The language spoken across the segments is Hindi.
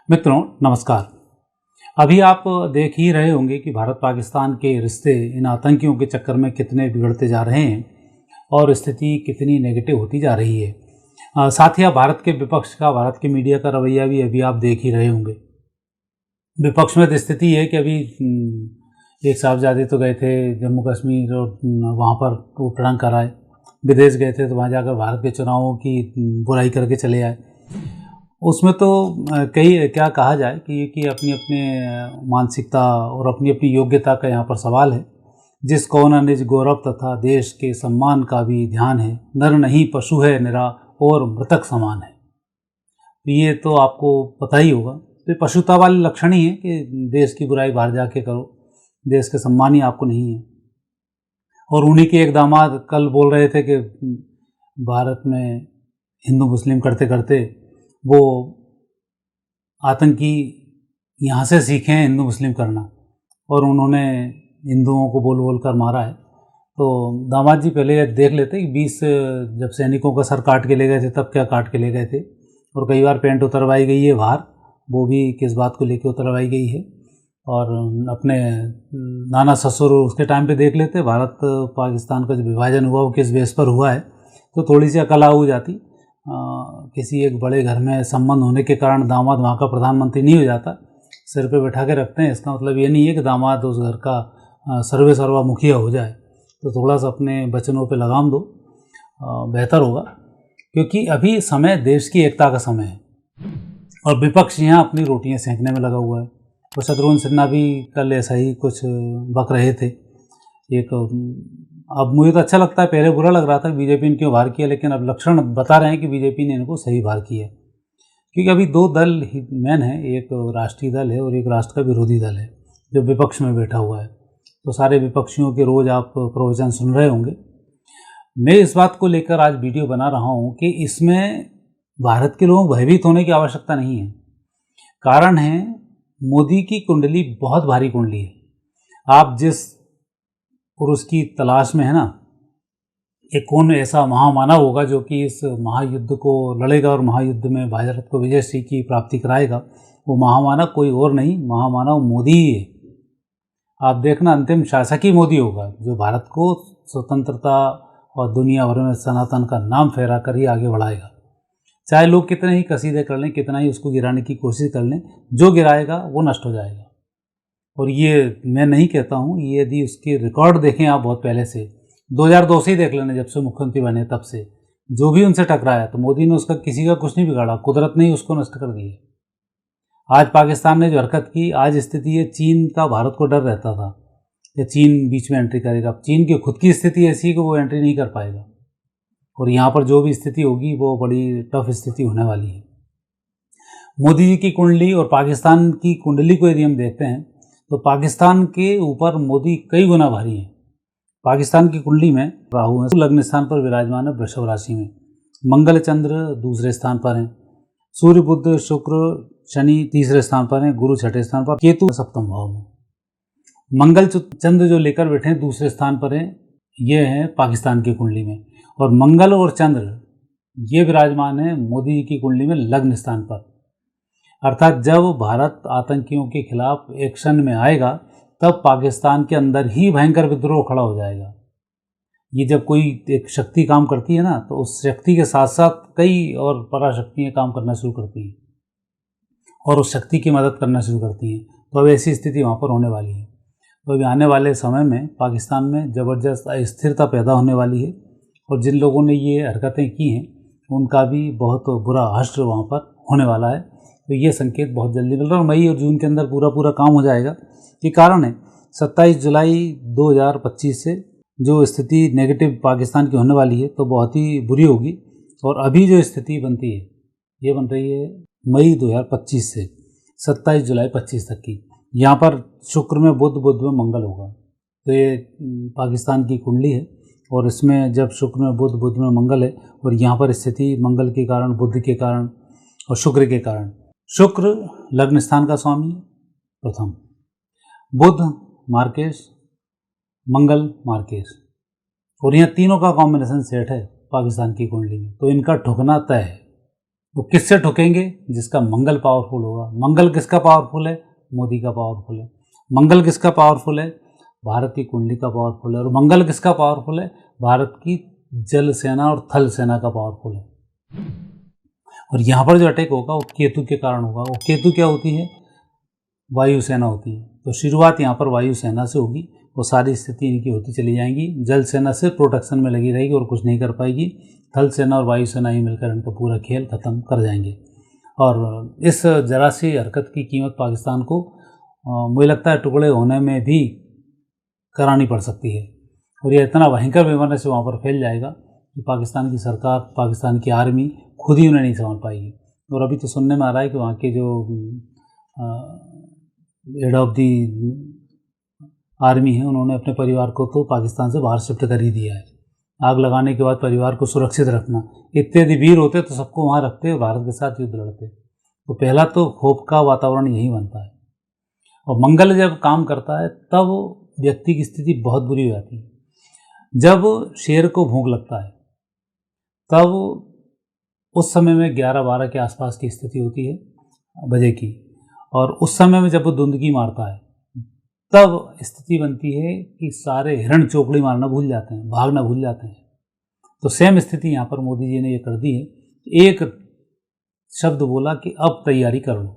मित्रों नमस्कार। अभी आप देख ही रहे होंगे कि भारत पाकिस्तान के रिश्ते इन आतंकियों के चक्कर में कितने बिगड़ते जा रहे हैं और स्थिति कितनी नेगेटिव होती जा रही है। साथ ही आप भारत के विपक्ष का, भारत के मीडिया का रवैया भी अभी आप देख ही रहे होंगे। विपक्ष में तो स्थिति है कि अभी एक साहबजादे तो गए थे जम्मू कश्मीर और वहाँ पर वो प्रण कराए, विदेश गए थे तो वहाँ जाकर भारत के चुनावों की बुराई करके चले आए। उसमें तो कई क्या कहा जाए कि अपनी अपने मानसिकता और अपनी अपनी योग्यता का यहाँ पर सवाल है। जिस कौन निज गौरव तथा देश के सम्मान का भी ध्यान है, नर नहीं पशु है निरा और मृतक समान है। तो ये तो आपको पता ही होगा। तो पशुता वाले लक्षण ही है कि देश की बुराई बाहर जाके करो, देश के सम्मान ही आपको नहीं है। और उन्हीं के एक दामाद कल बोल रहे थे कि भारत में हिंदू मुस्लिम करते करते वो आतंकी यहाँ से सीखे हैं हिंदू मुस्लिम करना, और उन्होंने हिंदुओं को बोल बोल कर मारा है। तो दामाद जी पहले देख लेते कि 20 जब सैनिकों का सर काट के ले गए थे तब क्या काट के ले गए थे, और कई बार पैंट उतरवाई गई है बाहर, वो भी किस बात को लेकर उतरवाई गई है। और अपने नाना ससुर उसके टाइम पे देख लेते भारत पाकिस्तान का जो विभाजन हुआ वो किस बेस पर हुआ है, तो थोड़ी सी अकल हो जाती। किसी एक बड़े घर में संबंध होने के कारण दामाद वहाँ का प्रधानमंत्री नहीं हो जाता, सिर पे बैठा के रखते हैं। इसका मतलब ये नहीं है कि दामाद उस घर का सर्वे सर्वा मुखिया हो जाए। तो थोड़ा सा अपने वचनों पे लगाम दो, बेहतर होगा, क्योंकि अभी समय देश की एकता का समय है और विपक्ष यहाँ अपनी रोटियाँ सेंकने में लगा हुआ है। और शत्रुघ्न सिन्हा भी कल ऐसा ही कुछ बक रहे थे। एक अब मुझे तो अच्छा लगता है, पहले बुरा लग रहा था बीजेपी ने क्यों बाहर किया, लेकिन अब लक्षण बता रहे हैं कि बीजेपी ने इनको सही बाहर किया। क्योंकि अभी दो दल ही मेन है, एक राष्ट्रीय दल है और एक राष्ट्र का विरोधी दल है जो विपक्ष में बैठा हुआ है। तो सारे विपक्षियों के रोज़ आप प्रवचन सुन रहे होंगे। मैं इस बात को लेकर आज वीडियो बना रहा हूँ कि इसमें भारत के लोगों को भयभीत होने की आवश्यकता नहीं है। कारण है मोदी की कुंडली बहुत भारी कुंडली है। आप जिस पुरुष की तलाश में है ना, एक कौन ऐसा महामानव होगा जो कि इस महायुद्ध को लड़ेगा और महायुद्ध में भारत को विजयश्री की प्राप्ति कराएगा, वो महामानव कोई और नहीं, महामानव मोदी ही है। आप देखना अंतिम शासक ही मोदी होगा जो भारत को स्वतंत्रता और दुनिया भर में सनातन का नाम फहरा कर ही आगे बढ़ाएगा। चाहे लोग कितने ही कसीदे कर लें, कितना ही उसको गिराने की कोशिश कर लें, जो गिराएगा वो नष्ट हो जाएगा। और ये मैं नहीं कहता हूँ, ये यदि उसके रिकॉर्ड देखें आप बहुत पहले से 2002 से ही देख लेना, जब से मुख्यमंत्री बने तब से जो भी उनसे टकराया तो मोदी ने उसका किसी का कुछ नहीं बिगाड़ा, कुदरत ने ही उसको नष्ट कर दिया। आज पाकिस्तान ने जो हरकत की, आज स्थिति है चीन का भारत को डर रहता था कि चीन बीच में एंट्री करेगा। अब चीन की खुद की स्थिति ऐसी है कि वो एंट्री नहीं कर पाएगा, और यहाँ पर जो भी स्थिति होगी वो बड़ी टफ स्थिति होने वाली है। मोदी जी की कुंडली और पाकिस्तान की कुंडली को यदि हम देखते हैं तो पाकिस्तान के ऊपर मोदी कई गुना भारी है। पाकिस्तान की कुंडली में राहु है, लग्न स्थान पर विराजमान है वृषभ राशि में, मंगल चंद्र दूसरे स्थान पर हैं, सूर्य बुध शुक्र शनि तीसरे स्थान पर हैं, गुरु छठे स्थान पर, केतु सप्तम भाव में। मंगल चंद्र जो लेकर बैठे हैं दूसरे स्थान पर हैं, ये हैं पाकिस्तान की कुंडली में। और मंगल और चंद्र ये विराजमान है मोदी जी की कुंडली में लग्न स्थान पर। अर्थात जब भारत आतंकियों के खिलाफ एक्शन में आएगा तब पाकिस्तान के अंदर ही भयंकर विद्रोह खड़ा हो जाएगा। ये जब कोई एक शक्ति काम करती है ना, तो उस शक्ति के साथ साथ कई और पराशक्तियाँ काम करना शुरू करती हैं और उस शक्ति की मदद करना शुरू करती हैं। तो अब ऐसी स्थिति वहाँ पर होने वाली है। तो अभी आने वाले समय में पाकिस्तान में ज़बरदस्त अस्थिरता पैदा होने वाली है, और जिन लोगों ने ये हरकतें की हैं उनका भी बहुत बुरा हश्र वहाँ पर होने वाला है। तो ये संकेत बहुत जल्दी मिल रहा है, और मई और जून के अंदर पूरा काम हो जाएगा। ये कारण है 27 जुलाई 2025 से जो स्थिति नेगेटिव पाकिस्तान की होने वाली है तो बहुत ही बुरी होगी। और अभी जो स्थिति बनती है ये बन रही है मई 2025 से 27 जुलाई 25 तक की। यहाँ पर शुक्र में बुध, बुध में मंगल होगा। तो ये पाकिस्तान की कुंडली है, और इसमें जब शुक्र में बुध, बुध में मंगल है, और यहाँ पर स्थिति मंगल के कारण, बुध के कारण और शुक्र के कारण, शुक्र लग्न स्थान का स्वामी प्रथम, बुध मार्केश, मंगल मार्केश, और यहाँ तीनों का कॉम्बिनेशन सेट है पाकिस्तान की कुंडली में। तो इनका ठुकना तय है, वो किससे ठुकेंगे? जिसका मंगल पावरफुल होगा। मंगल किसका पावरफुल है? मोदी का पावरफुल है। मंगल किसका पावरफुल है? भारत की कुंडली का पावरफुल है। और मंगल किसका पावरफुल है? भारत की जल सेना और थल सेना का पावरफुल है। और यहाँ पर जो अटैक होगा वो केतु के कारण होगा। वो केतु क्या होती है? वायुसेना होती है। तो शुरुआत यहाँ पर वायुसेना से होगी। वो सारी स्थिति इनकी होती चली जाएंगी। जल सेना सिर्फ प्रोटेक्शन में लगी रहेगी और कुछ नहीं कर पाएगी। थल सेना और वायुसेना ही मिलकर इनका पूरा खेल खत्म कर जाएंगे। और इस जरा सी हरकत की कीमत पाकिस्तान को मुझे लगता है टुकड़े होने में भी करानी पड़ सकती है। और यह इतना भयंकर बेमानी से वहाँ पर फैल जाएगा कि पाकिस्तान की सरकार, पाकिस्तान की आर्मी खुद ही उन्हें नहीं संभाल पाएगी। और अभी तो सुनने में आ रहा है कि वहाँ के जो हेड ऑफ दी आर्मी है, उन्होंने अपने परिवार को तो पाकिस्तान से बाहर शिफ्ट कर ही दिया है। आग लगाने के बाद परिवार को सुरक्षित रखना, इतने यदि वीर होते तो सबको वहाँ रखते और भारत के साथ युद्ध लड़ते। तो पहला तो खौफ का वातावरण यही बनता है। और मंगल जब काम करता है तब व्यक्ति की स्थिति बहुत बुरी हो जाती है। जब शेर को भूख लगता है तब उस समय में 11-12 के आसपास की स्थिति होती है बजे की। और उस समय में जब वो दुंदगी मारता है तब स्थिति बनती है कि सारे हिरण चोकड़ी मारना भूल जाते हैं, भागना भूल जाते हैं। तो सेम स्थिति यहाँ पर मोदी जी ने ये कर दी है। एक शब्द बोला कि अब तैयारी कर लो।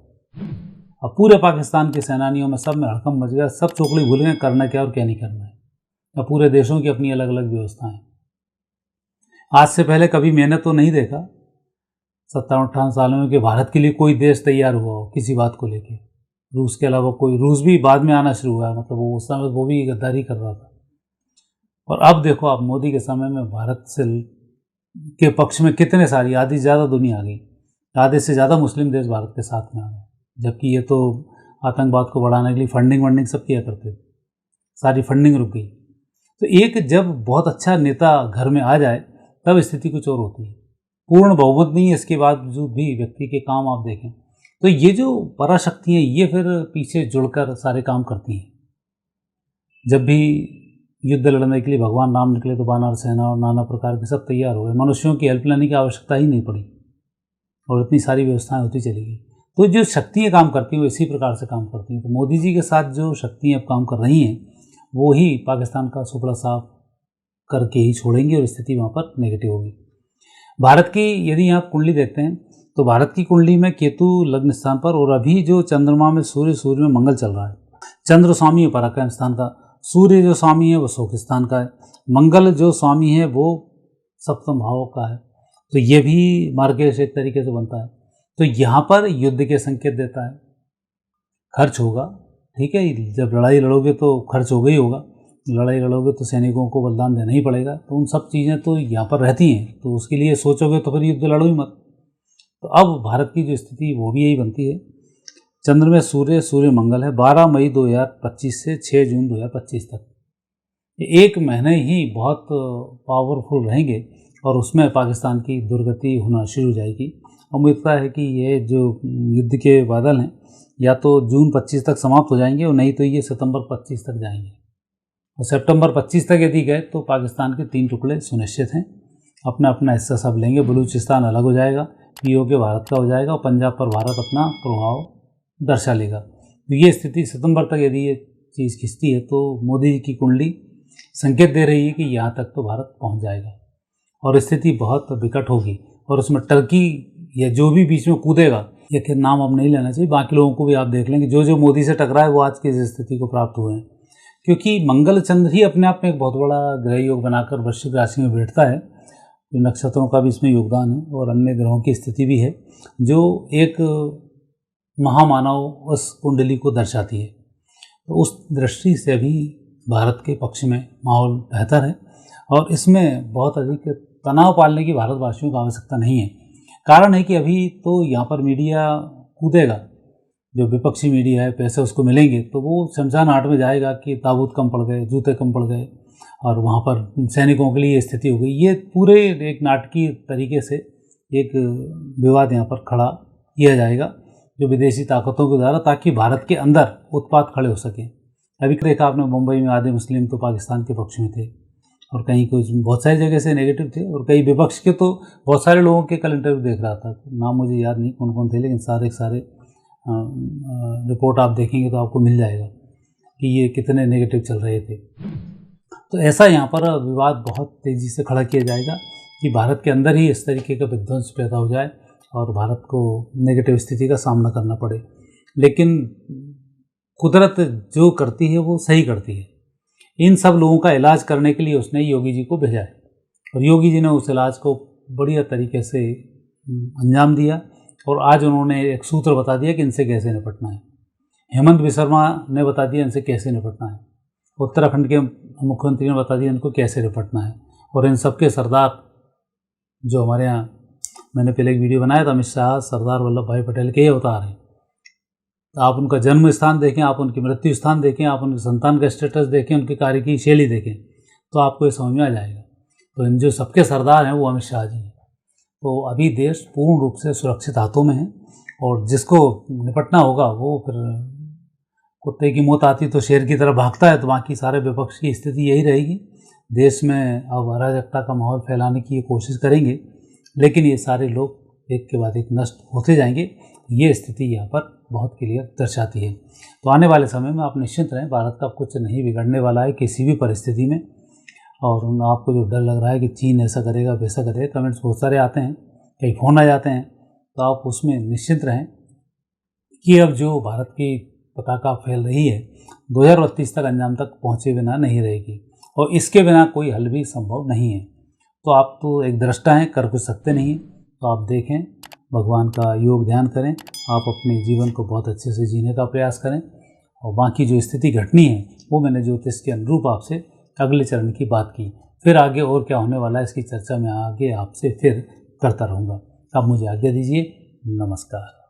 अब पूरे पाकिस्तान के सेनानियों में सब में हड़कंप मच गया। सब चोकड़ी भूल गए करना क्या और क्या नहीं करना है। अब पूरे देशों की अपनी अलग अलग व्यवस्थाएं। आज से पहले कभी मैंने तो नहीं देखा 57-58 सालों में कि भारत के लिए कोई देश तैयार हुआ हो किसी बात को लेके। रूस के अलावा कोई, रूस भी बाद में आना शुरू हुआ है, मतलब वो उस समय वो भी गद्दारी कर रहा था। और अब देखो आप मोदी के समय में भारत से के पक्ष में कितने सारी, आधी से ज़्यादा दुनिया आ गई। आधे से ज़्यादा मुस्लिम देश भारत के साथ में आ गए। जबकि ये तो आतंकवाद को बढ़ाने के लिए फंडिंग सब किया करते थे। सारी फंडिंग रुक गई। तो एक जब बहुत अच्छा नेता घर में आ जाए तब स्थिति कुछ और होती है। पूर्ण बहुमत नहीं है, इसके बावजूद भी व्यक्ति के काम आप देखें तो ये जो पराशक्ति है ये फिर पीछे जुड़कर सारे काम करती हैं। जब भी युद्ध लड़ने के लिए भगवान राम निकले तो वानर सेना और नाना प्रकार के सब तैयार हो गए। मनुष्यों की हेल्प लेने की आवश्यकता ही नहीं पड़ी और इतनी सारी व्यवस्थाएं होती चली गई। तो जो शक्तियाँ काम करती हैं वो इसी प्रकार से काम करती हैं। तो मोदी जी के साथ जो शक्तियाँ अब काम कर रही हैं वो ही पाकिस्तान का सुपड़ा साफ करके ही छोड़ेंगी और स्थिति वहाँ पर नेगेटिव होगी। भारत की यदि आप कुंडली देखते हैं तो भारत की कुंडली में केतु लग्न स्थान पर, और अभी जो चंद्रमा में सूर्य में मंगल चल रहा है। चंद्र स्वामी है पराक्रम स्थान का, सूर्य जो स्वामी है वो सुख स्थान का है, मंगल जो स्वामी है वो सप्तम भाव का है। तो ये भी मार्गेश एक तरीके से बनता है। तो यहाँ पर युद्ध के संकेत देता है। खर्च होगा, ठीक है, जब लड़ाई लड़ोगे तो खर्च होगा ही होगा। लड़ाई लड़ोगे तो सैनिकों को बलिदान देना ही पड़ेगा। तो उन सब चीज़ें तो यहाँ पर रहती हैं। तो उसके लिए सोचोगे तो फिर युद्ध लड़ो ही मत। तो अब भारत की जो स्थिति वो भी यही बनती है। चंद्र में सूर्य मंगल है। 12 मई 2025 से 6 जून 2025 तक एक महीने ही बहुत पावरफुल रहेंगे और उसमें पाकिस्तान की दुर्गति होना शुरू हो जाएगी। उम्मीद है कि ये जो युद्ध के बादल हैं या तो जून 25 तक समाप्त हो जाएंगे और नहीं तो ये सितंबर 25 तक जाएंगे। और सितंबर 25 तक यदि गए तो पाकिस्तान के 3 टुकड़े सुनिश्चित हैं। अपना अपना हिस्सा सब लेंगे। बलूचिस्तान अलग हो जाएगा, पीओके भारत का हो जाएगा और पंजाब पर भारत अपना प्रभाव दर्शा लेगा। तो ये स्थिति सितंबर तक यदि ये चीज़ खिंचती है तो मोदी जी की कुंडली संकेत दे रही है कि यहाँ तक तो भारत पहुँच जाएगा और स्थिति बहुत विकट होगी। और उसमें टर्की या जो भी बीच में कूदेगा, या फिर नाम अब नहीं लेना चाहिए, बाकी लोगों को भी आप देख लेंगे जो मोदी से टकराए वो आज की इस स्थिति को प्राप्त हुए हैं। क्योंकि मंगल चंद्र ही अपने आप में एक बहुत बड़ा ग्रह योग बनाकर वृश्चिक राशि में बैठता है। नक्षत्रों का भी इसमें योगदान है और अन्य ग्रहों की स्थिति भी है जो एक महामानव उस कुंडली को दर्शाती है। तो उस दृष्टि से भी भारत के पक्ष में माहौल बेहतर है और इसमें बहुत अधिक तनाव पालने की भारतवासियों को आवश्यकता नहीं है। कारण है कि अभी तो यहाँ पर मीडिया कूदेगा, जो विपक्षी मीडिया है, पैसे उसको मिलेंगे तो वो शमशान घाट में जाएगा कि ताबूत कम पड़ गए, जूते कम पड़ गए और वहाँ पर सैनिकों के लिए स्थिति हो गई। ये पूरे एक नाटकीय तरीके से एक विवाद यहाँ पर खड़ा किया जाएगा जो विदेशी ताकतों के द्वारा, ताकि भारत के अंदर उत्पात खड़े हो सके। अभी देखा आपने मुंबई में आधे मुस्लिम तो पाकिस्तान के पक्ष में थे, और कहीं कुछ बहुत सारी जगह से नेगेटिव थे, और कई विपक्ष के तो बहुत सारे लोगों के कल इंटरव्यू देख रहा था, नाम मुझे याद नहीं कौन कौन थे, लेकिन सारे रिपोर्ट आप देखेंगे तो आपको मिल जाएगा कि ये कितने नेगेटिव चल रहे थे। तो ऐसा यहाँ पर विवाद बहुत तेज़ी से खड़ा किया जाएगा कि भारत के अंदर ही इस तरीके का विध्वंस पैदा हो जाए और भारत को नेगेटिव स्थिति का सामना करना पड़े। लेकिन कुदरत जो करती है वो सही करती है। इन सब लोगों का इलाज करने के लिए उसने योगी जी को भेजा है, और योगी जी ने उस इलाज को बढ़िया तरीके से अंजाम दिया, और आज उन्होंने एक सूत्र बता दिया कि इनसे कैसे निपटना है। हेमंत विश्व ने बता दिया इनसे कैसे निपटना है, उत्तराखंड के मुख्यमंत्री ने बता दिया इनको कैसे निपटना है, और इन सबके सरदार जो हमारे यहाँ, मैंने पहले एक वीडियो बनाया था, अमित शाह सरदार वल्लभ भाई पटेल के ही अवतार हैं। तो आप उनका जन्म स्थान देखें, आप उनकी मृत्यु स्थान देखें, आप उनके संतान का स्टेटस देखें, उनके कार्य की शैली देखें, तो आपको ये समझ में आ जाएगा। तो इन जो सबके सरदार हैं वो अमित शाह जी हैं। तो अभी देश पूर्ण रूप से सुरक्षित हाथों में है, और जिसको निपटना होगा वो फिर कुत्ते की मौत आती तो शेर की तरफ भागता है, तो बाकी सारे विपक्ष की स्थिति यही रहेगी। देश में अब अराजकता का माहौल फैलाने की कोशिश करेंगे, लेकिन ये सारे लोग एक के बाद एक नष्ट होते जाएंगे। ये स्थिति यहाँ पर बहुत क्लियर दर्शाती है। तो आने वाले समय में आप निश्चिंत रहें, भारत का कुछ नहीं बिगड़ने वाला है किसी भी परिस्थिति में। और आपको जो डर लग रहा है कि चीन ऐसा करेगा वैसा करेगा, कमेंट्स बहुत सारे आते हैं, कई फ़ोन आ जाते हैं, तो आप उसमें निश्चिंत रहें कि अब जो भारत की पताका फैल रही है 2032 तक अंजाम तक पहुँचे बिना नहीं रहेगी, और इसके बिना कोई हल भी संभव नहीं है। तो आप तो एक दृष्टा हैं, कर कुछ सकते नहीं हैं, तो आप देखें, भगवान का योग ध्यान करें, आप अपने जीवन को बहुत अच्छे से जीने का प्रयास करें, और बाकी जो स्थिति घटनी है वो मैंने ज्योतिष के अनुरूप आपसे अगले चरण की बात की। फिर आगे और क्या होने वाला है इसकी चर्चा मैं आगे आपसे फिर करता रहूँगा। अब मुझे आज्ञा दीजिए, नमस्कार।